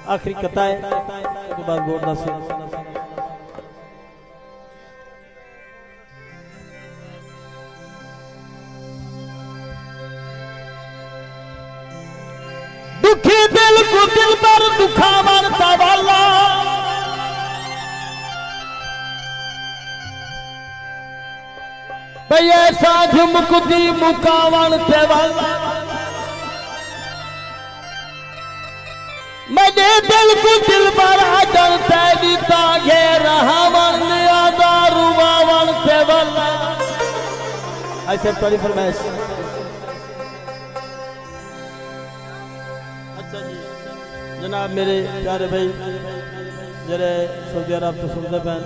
आखिरी कथा है उसके बाद बोर्ड दस दुखी दिल को दिल पर दुखावन वाला ऐसा झुमकुदी मुकावन वाला मेरे दिल को दिल पर आदर तेरी तागे रहावन आदारुवावन वाला ऐसे थोड़ी फरमाइश। जनाब मेरे प्यारे भाई जरे सऊदी अरब तो सुनते पैन।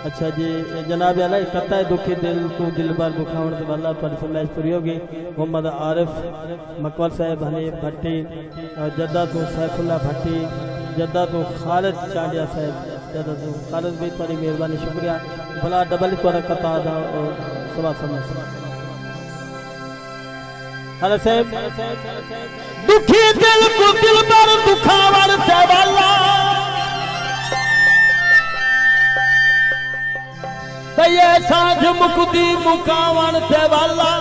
अच्छा जी जनाब अला कता है दुखी दिल को दिल बार दुखावन से वाला पर फरमाइश पूरी होगी। मोहम्मद आरिफ मकबल साहब हनीफ भट्टी जद्दा तो सैफुल्ला भट्टी जद्दा तो खालिद चांडिया साहब जद्दा तो खालिद भी थोड़ी मेहरबानी शुक्रिया भला डबल थोड़ा कता दा सवा समझ हले साहब दुखी दिल को दिल पर दुखावन से वाला ऐसा झुमकुदी मुकावन से वाला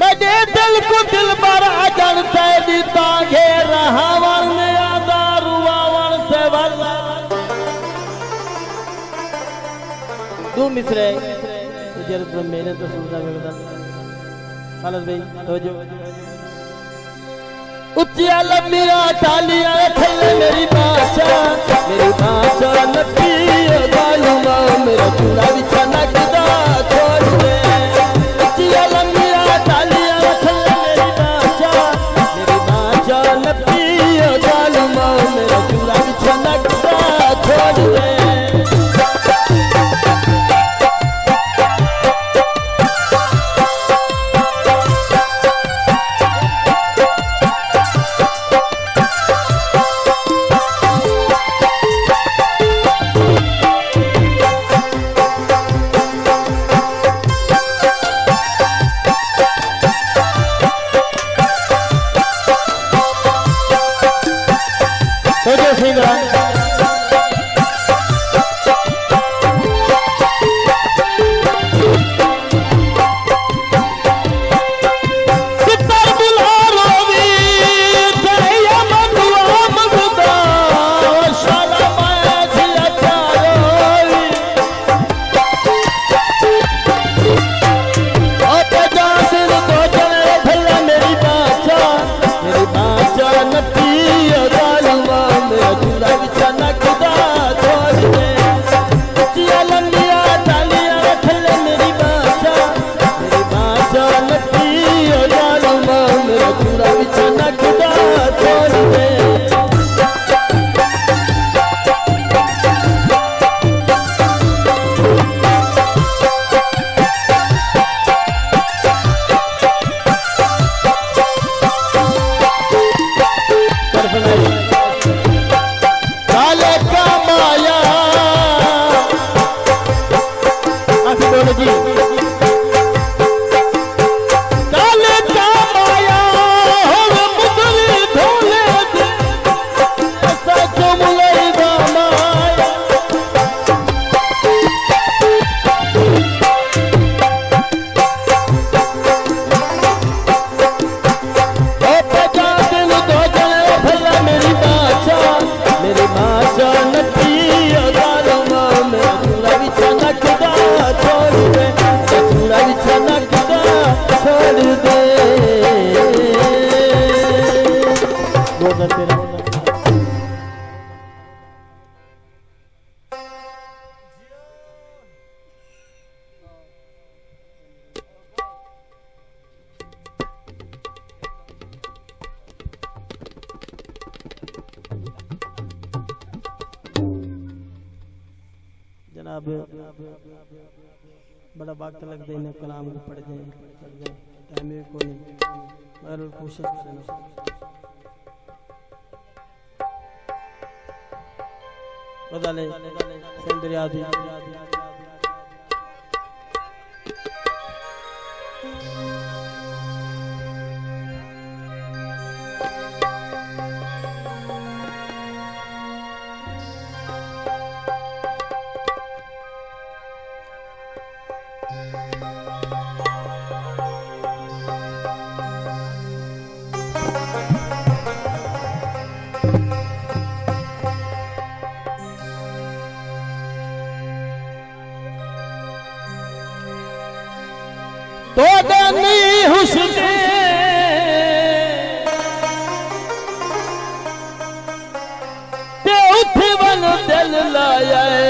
मेरे दिल को दिल पर अजन तेरी तागे रहावन आदारुवावन से वाला दो मिसरे तो मेरे तो सुनता बेगदा खालिद भाई तो जो उच्चिया लंबिया टालिया थल्ले मेरी बाचा नपी गालूमा मेरा चूड़ा बिछाना किदा छोड़ दे उच्चिया लंबिया टालिया थल्ले मेरी बाचा नपी गालूमा मेरा चूड़ा बिछाना किदा छोड़ दे। जनाब बड़ा वक्त लगता है कलाम को पढ़ जाए टाइम कोई मगर कोशिश बदले सेंदरिया दी तो दनी हुस्ने ते उठ वन दिल लाया